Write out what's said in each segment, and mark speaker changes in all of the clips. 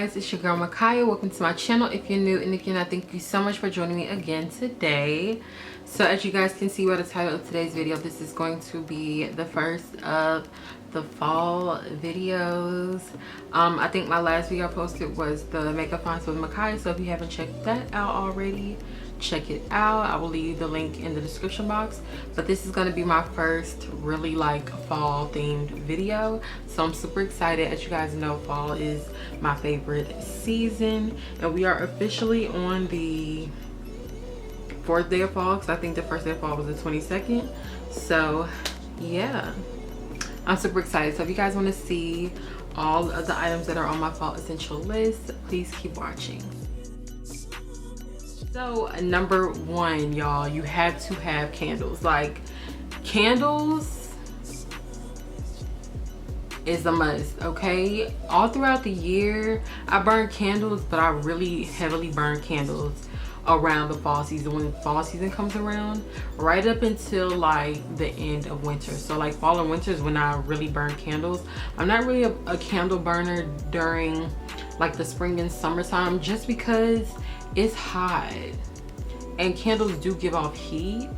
Speaker 1: guys, it's your girl Makaya. Welcome to my channel if you're new, and if you're not, thank you so much for joining me again today. So as you guys can see by the title of today's video, this is going to be the first of the fall videos. I think my last video I posted was the makeup finds with Makaya, so if you haven't checked that out already, check it out. I will leave the link in the description box. But this is going to be my first really like fall themed video, so I'm super excited. As you guys know, fall is my favorite season, and we are officially on the 4th day of fall, because I think the first day of fall was the 22nd. So yeah, I'm super excited. So if you guys want to see all of the items that are on my fall essential list, please keep watching. So number one, y'all, you have to have candles. Like, candles is a must, okay? All throughout the year I burn candles, but I really heavily burn candles around the fall season. When the fall season comes around, right up until like the end of winter. So like fall and winter is when I really burn candles. I'm not really a candle burner during like the spring and summertime, just because it's hot and candles do give off heat.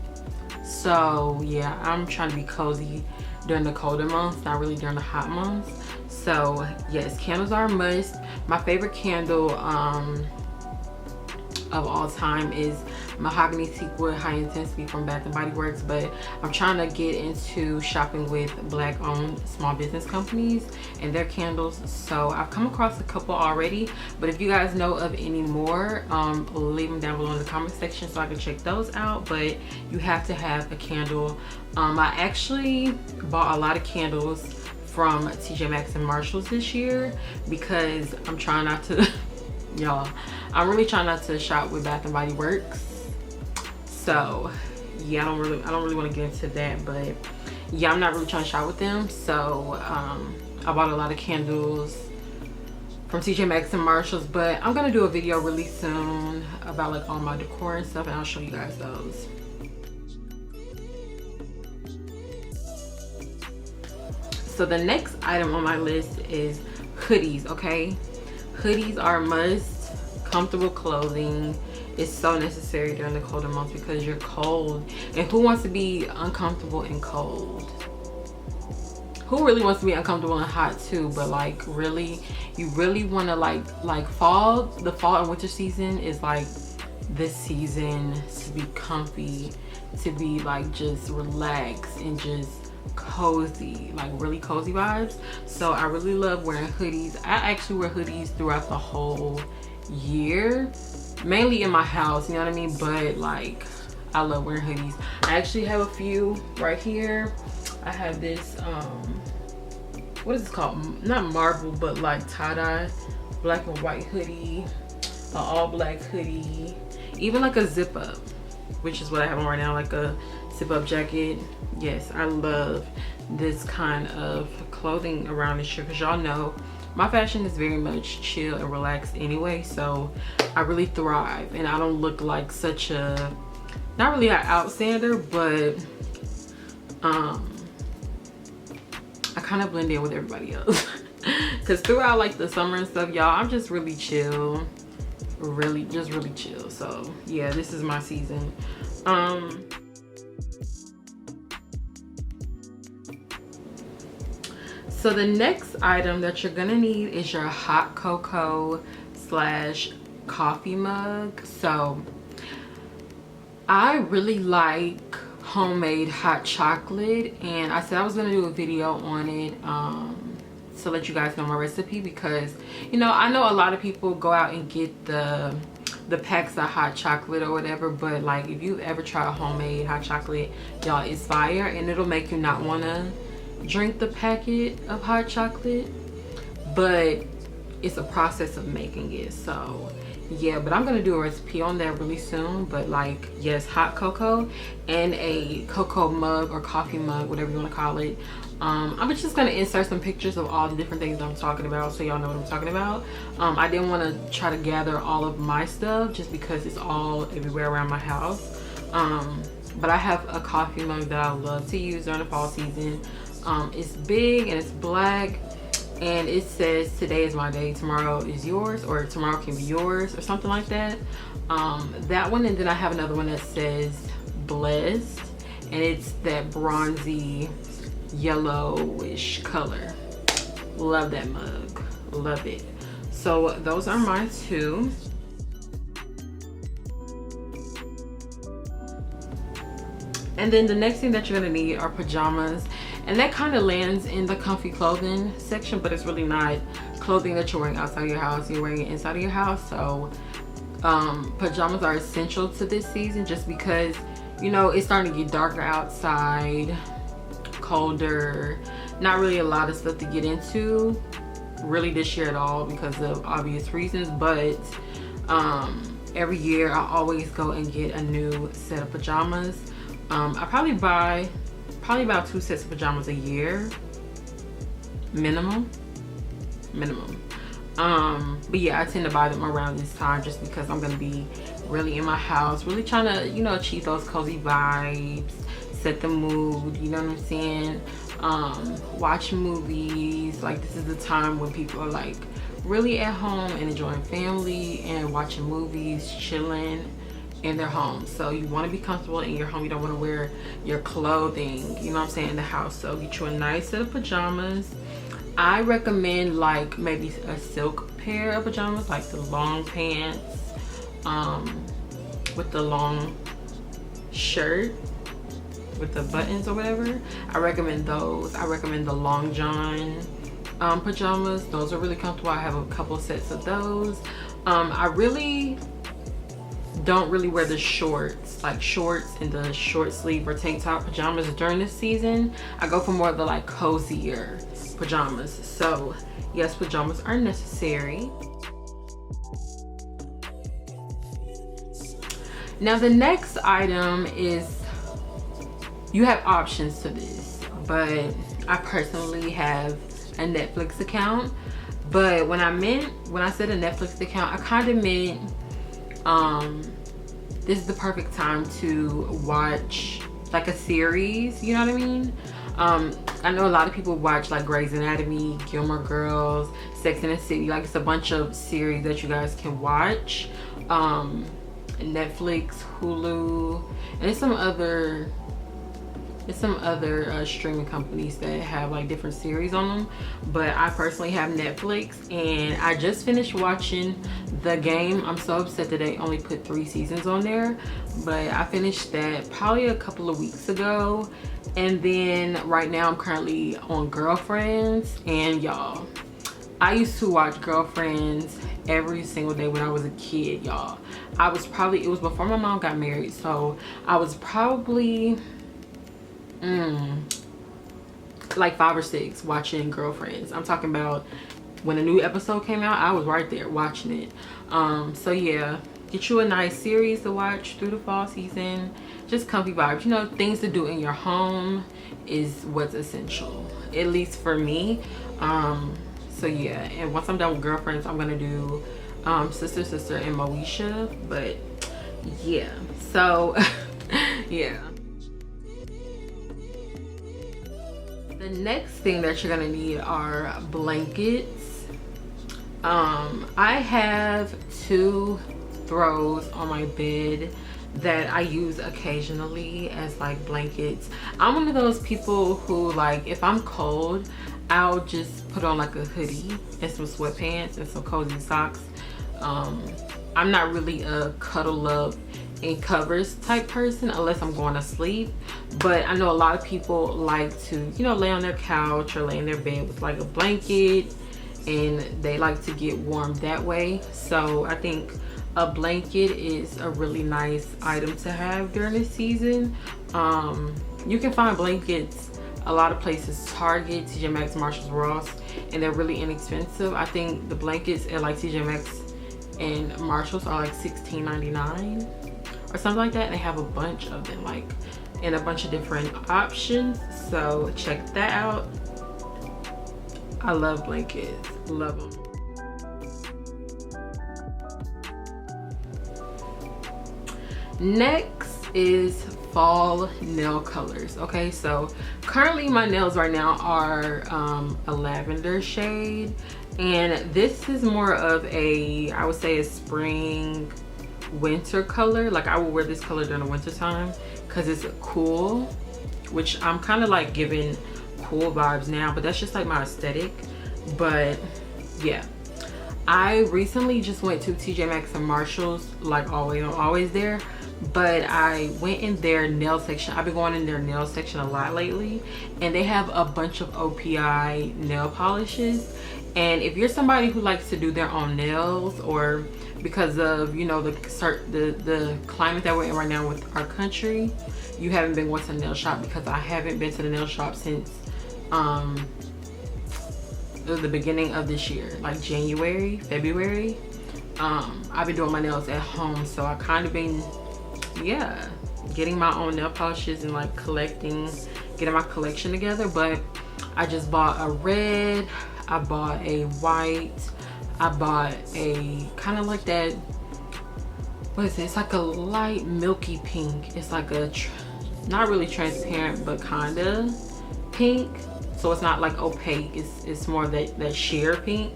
Speaker 1: So yeah, I'm trying to be cozy during the colder months, not really during the hot months. So yes, candles are a must. My favorite candle of all time is Mahogany Teakwood High Intensity from Bath and Body Works, but I'm trying to get into shopping with black owned small business companies and their candles. So I've come across a couple already, but if you guys know of any more, leave them down below in the comment section so I can check those out. But you have to have a candle. I actually bought a lot of candles from TJ Maxx and Marshalls this year, because I'm trying not to y'all, I'm really trying not to shop with Bath and Body Works. So yeah, I don't really want to get into that, but yeah, I'm not really trying to shop with them. So I bought a lot of candles from TJ Maxx and Marshalls, but I'm gonna do a video really soon about like all my decor and stuff, and I'll show you guys those. So the next item on my list is hoodies. Okay, hoodies are a must. Comfortable clothing is so necessary during the colder months because you're cold, and who wants to be uncomfortable and cold? Who really wants to be uncomfortable and hot too? But like, really, you really want to like fall. The fall and winter season is like this season to be comfy, to be like just relaxed and just cozy, like really cozy vibes. So I really love wearing hoodies. I actually wear hoodies throughout the whole year, mainly in my house, you know what I mean? But like, I love wearing hoodies. I actually have a few right here. I have this what is this called? Not marble, but like tie-dye black and white hoodie, an all black hoodie, even like a zip up, which is what I have on right now, like a zip up jacket. Yes, I love this kind of clothing around this year, because y'all know my fashion is very much chill and relaxed anyway, so I really thrive, and I don't look like such a, not really an outstander, but I kind of blend in with everybody else. Because throughout like the summer and stuff, y'all, I'm just really chill, really chill. So yeah, this is my season. So the next item that you're gonna need is your hot cocoa / coffee mug. So I really like homemade hot chocolate, and I said I was gonna do a video on it to let you guys know my recipe, because you know, I know a lot of people go out and get the packs of hot chocolate or whatever, but like, if you've ever tried homemade hot chocolate, y'all, it's fire, and it'll make you not wanna drink the packet of hot chocolate, but it's a process of making it. So yeah, but I'm gonna do a recipe on that really soon. But like, yes, hot cocoa and a cocoa mug or coffee mug, whatever you want to call it. I'm just gonna insert some pictures of all the different things I'm talking about, so y'all know what I'm talking about. I didn't want to try to gather all of my stuff just because it's all everywhere around my house. But I have a coffee mug that I love to use during the fall season. It's big and it's black, and it says today is my day, tomorrow is yours, or tomorrow can be yours, or something like that. That one, and then I have another one that says blessed, and it's that bronzy yellowish color. Love that mug, love it. So those are my two. And then the next thing that you're gonna need are pajamas, and that kind of lands in the comfy clothing section, but it's really not clothing that you're wearing outside your house. You're wearing it inside of your house. So pajamas are essential to this season, just because, you know, it's starting to get darker outside, colder, not really a lot of stuff to get into really this year at all because of obvious reasons. But every year I always go and get a new set of pajamas. I probably buy about 2 sets of pajamas a year minimum. But yeah, I tend to buy them around this time just because I'm gonna be really in my house, really trying to, you know, achieve those cozy vibes, set the mood, you know what I'm saying? Watch movies. Like, this is the time when people are like really at home and enjoying family and watching movies, chilling in their home. So you want to be comfortable in your home. You don't want to wear your clothing, you know what I'm saying, in the house. So get you a nice set of pajamas. I recommend like maybe a silk pair of pajamas, like the long pants with the long shirt with the buttons or whatever. I recommend those. I recommend the long john pajamas. Those are really comfortable. I have a couple sets of those. I really don't really wear the shorts, like shorts and the short sleeve or tank top pajamas during this season. I go for more of the like cozier pajamas. So yes, pajamas are necessary. Now the next item is, you have options to this, but I personally have a Netflix account. But when I said a Netflix account, I kind of meant this is the perfect time to watch like a series, you know what I mean? I know a lot of people watch like Grey's Anatomy, Gilmore Girls, Sex and the City. Like, it's a bunch of series that you guys can watch. Netflix, Hulu, and there's some other streaming companies that have like different series on them. But I personally have Netflix, and I just finished watching The Game. I'm so upset that they only put 3 seasons on there, but I finished that probably a couple of weeks ago. And then right now I'm currently on Girlfriends, and y'all, I used to watch Girlfriends every single day when I was a kid, y'all. It was before my mom got married, so I was probably like 5 or 6 watching Girlfriends. I'm talking about when a new episode came out, I was right there watching it. So yeah, get you a nice series to watch through the fall season. Just comfy vibes, you know, things to do in your home is what's essential, at least for me. So yeah, and once I'm done with Girlfriends, I'm gonna do Sister Sister and Moesha. But yeah, so yeah. The next thing that you're gonna need are blankets. I have 2 throws on my bed that I use occasionally as like blankets. I'm one of those people who, like, if I'm cold, I'll just put on like a hoodie and some sweatpants and some cozy socks. I'm not really a cuddle up in covers type person unless I'm going to sleep. But I know a lot of people like to, you know, lay on their couch or lay in their bed with like a blanket, and they like to get warm that way. So I think a blanket is a really nice item to have during this season. You can find blankets a lot of places, Target, TJ Maxx, Marshalls, Ross, and they're really inexpensive. I think the blankets at like TJ Maxx and Marshalls are like $16.99 or something like that, and they have a bunch of them, like in a bunch of different options. So check that out. I love blankets, love them. Next is fall nail colors. Okay, so currently my nails right now are a lavender shade, and this is more of a, I would say, a spring winter color. Like I will wear this color during the winter time because it's cool, which I'm kind of like giving cool vibes now, but that's just like my aesthetic. But yeah, I recently just went to TJ Maxx and Marshalls, like always, I'm always there, but I went in their nail section. I've been going in their nail section a lot lately, and they have a bunch of OPI nail polishes. And if you're somebody who likes to do their own nails, or because of, you know, the climate that we're in right now with our country, you haven't been going to the nail shop, because I haven't been to the nail shop since the beginning of this year, like January, February. I've been doing my nails at home, so I kind of been, yeah, getting my own nail polishes and like getting my collection together. But I just bought a red, I bought a white, I bought a kind of like that, what is it? It's like a light milky pink. It's like a not really transparent, but kind of pink. So it's not like opaque, it's more that sheer pink.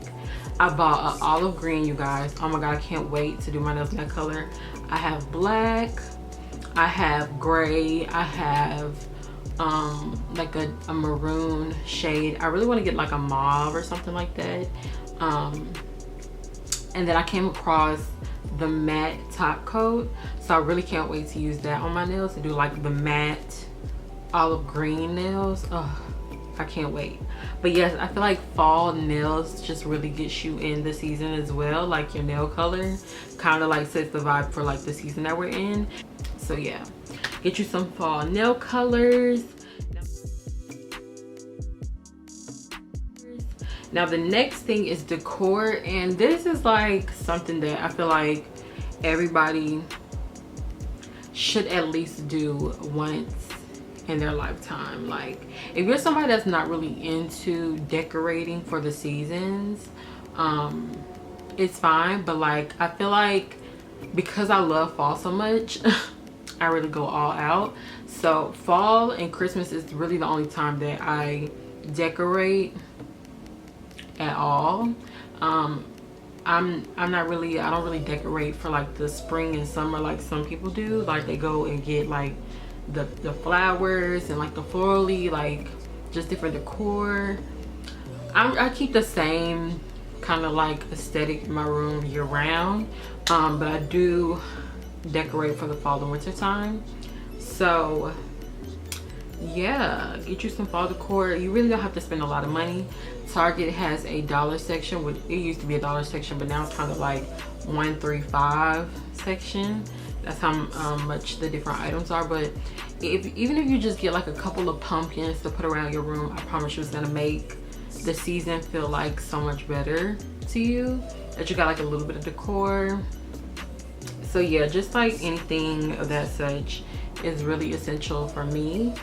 Speaker 1: I bought an olive green, you guys. Oh my god, I can't wait to do my nails in that color. I have black, I have gray, I have like a maroon shade. I really want to get like a mauve or something like that. And then I came across the matte top coat, so I really can't wait to use that on my nails, to do like the matte olive green nails. Oh, I can't wait. But yes, I feel like fall nails just really gets you in the season as well. Like your nail color kind of like sets the vibe for like the season that we're in. So yeah, get you some fall nail colors. Now the next thing is Decor, and this is like something that I feel like everybody should at least do once in their lifetime. Like if you're somebody that's not really into decorating for the seasons, it's fine. But like I feel like because I love fall so much, I really go all out. So fall and Christmas is really the only time that I decorate at all. I don't really decorate for like the spring and summer like some people do. Like they go and get like the flowers and like the florally, like just different decor. I keep the same kind of like aesthetic in my room year round, but I do decorate for the fall and winter time. So yeah, get you some fall decor. You really don't have to spend a lot of money. Target has a dollar section. It used to be a dollar section, but now it's kind of like $1.35 section. That's how much the different items are. But even if you just get like a couple of pumpkins to put around your room, I promise you it's gonna make the season feel like so much better to you, that you got like a little bit of decor. So yeah, just like anything of that such is really essential for me.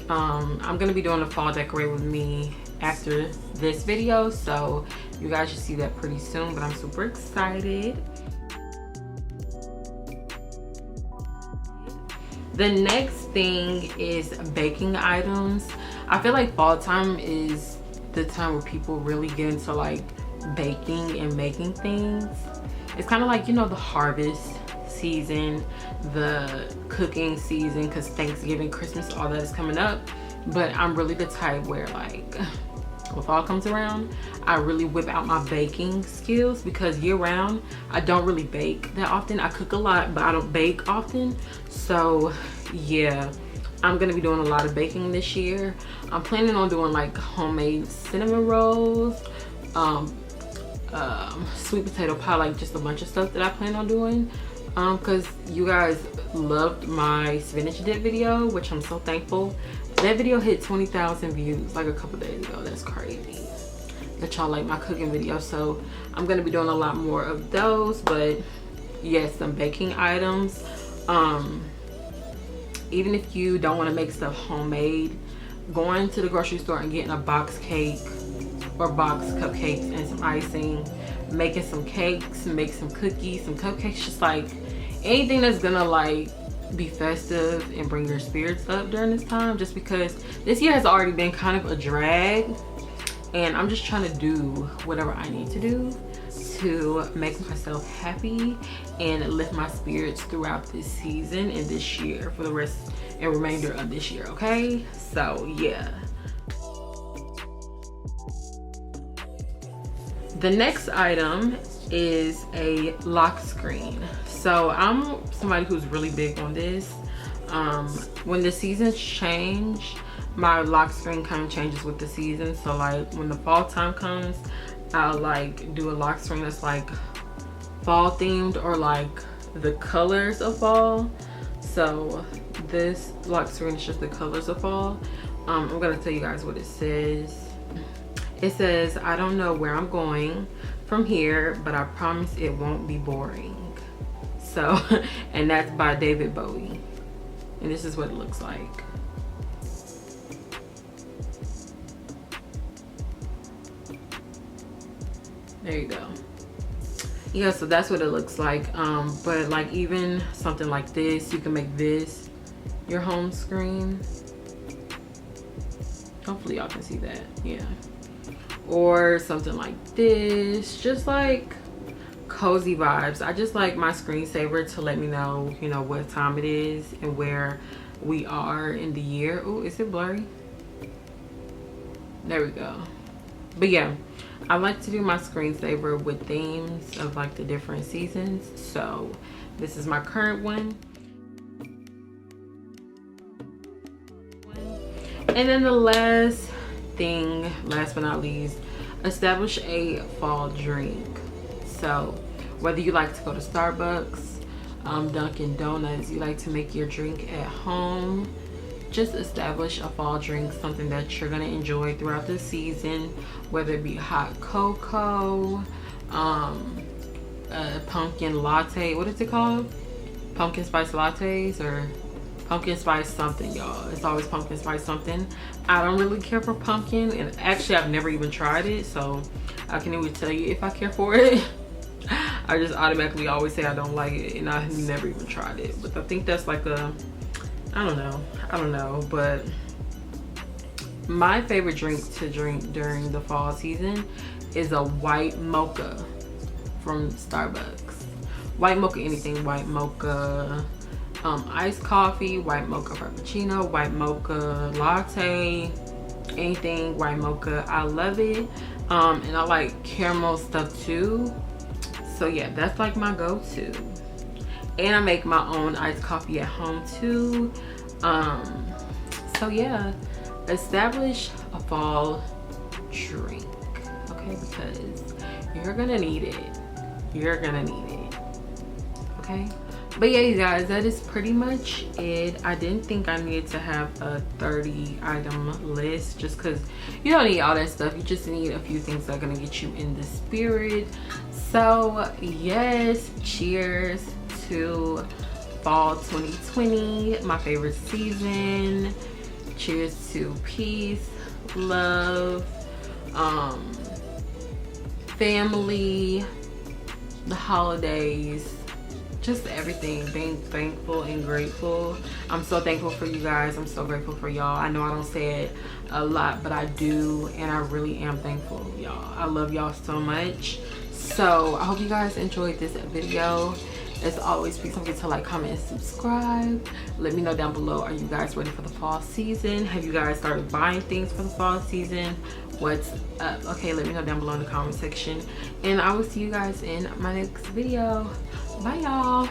Speaker 1: I'm gonna be doing a fall decorate with me after this video, so you guys should see that pretty soon, but I'm super excited. The next thing is baking items. I feel like fall time is the time where people really get into like baking and making things. It's kind of like, you know, the harvest season, the cooking season, because Thanksgiving, Christmas, all that is coming up. But I'm really the type where like when fall comes around, I really whip out my baking skills, because year round I don't really bake that often. I cook a lot, but I don't bake often. So yeah, I'm gonna be doing a lot of baking this year. I'm planning on doing like homemade cinnamon rolls, sweet potato pie, like just a bunch of stuff that I plan on doing. Because you guys loved my spinach dip video, which I'm so thankful. That video hit 20,000 views like a couple days ago. That's crazy that y'all like my cooking video. So I'm gonna be doing a lot more of those. But yes, some baking items. Even if you don't want to make stuff homemade, going to the grocery store and getting a box cake or box cupcakes and some icing, making some cakes, make some cookies, some cupcakes, just like anything that's gonna like be festive and bring your spirits up during this time, just because this year has already been kind of a drag, and I'm just trying to do whatever I need to do to make myself happy and lift my spirits throughout this season and this year, for the rest and remainder of this year. Okay, so yeah. The next item is a lock screen. So I'm somebody who's really big on this. When the seasons change, my lock screen kind of changes with the season. So like when the fall time comes, I'll like do a lock screen that's like fall themed, or like the colors of fall. So this lock screen is just the colors of fall. I'm gonna tell you guys what it says. It says, "I don't know where I'm going from here, but I promise it won't be boring." So, and that's by David Bowie. And this is what it looks like. There you go. Yeah, so that's what it looks like. But like even something like this, you can make this your home screen. Hopefully y'all can see that. Yeah. Or something like this, just like cozy vibes. I just like my screensaver to let me know, you know, what time it is and where we are in the year. Oh, is it blurry? There we go. But yeah, I like to do my screensaver with themes of like the different seasons. So this is my current one. And then the last thing, last but not least, establish a fall drink. So whether you like to go to Starbucks, Dunkin' Donuts, you like to make your drink at home, just establish a fall drink, something that you're gonna enjoy throughout the season, whether it be hot cocoa, a pumpkin latte. What is it called? Pumpkin spice lattes, or pumpkin spice something, y'all. It's always pumpkin spice something. I don't really care for pumpkin, and actually I've never even tried it, so I can't even tell you if I care for it. I just automatically always say I don't like it, and I've never even tried it. But I think that's like a, I don't know, but my favorite drink to drink during the fall season is a white mocha from Starbucks. White mocha anything, white mocha iced coffee, white mocha frappuccino, white mocha latte, anything white mocha. I love it. And I like caramel stuff too. So yeah, that's like my go-to. And I make my own iced coffee at home too. So yeah, establish a fall drink, okay? Because you're gonna need it. You're gonna need it, okay? But yeah, you guys, that is pretty much it. I didn't think I needed to have a 30 item list, just because you don't need all that stuff. You just need a few things that are gonna get you in the spirit. So yes, cheers to fall 2020, my favorite season. Cheers to peace, love, family, the holidays, just everything, being thankful and grateful. I'm so thankful for you guys. I'm so grateful for y'all. I know I don't say it a lot, but I do, and I really am thankful, y'all. I love y'all so much. So I hope you guys enjoyed this video. As always, please don't forget to like, comment, and subscribe. Let me know down below, are you guys ready for the fall season? Have you guys started buying things for the fall season? What's up? Okay, let me know down below in the comment section, and I will see you guys in my next video. Bye, y'all.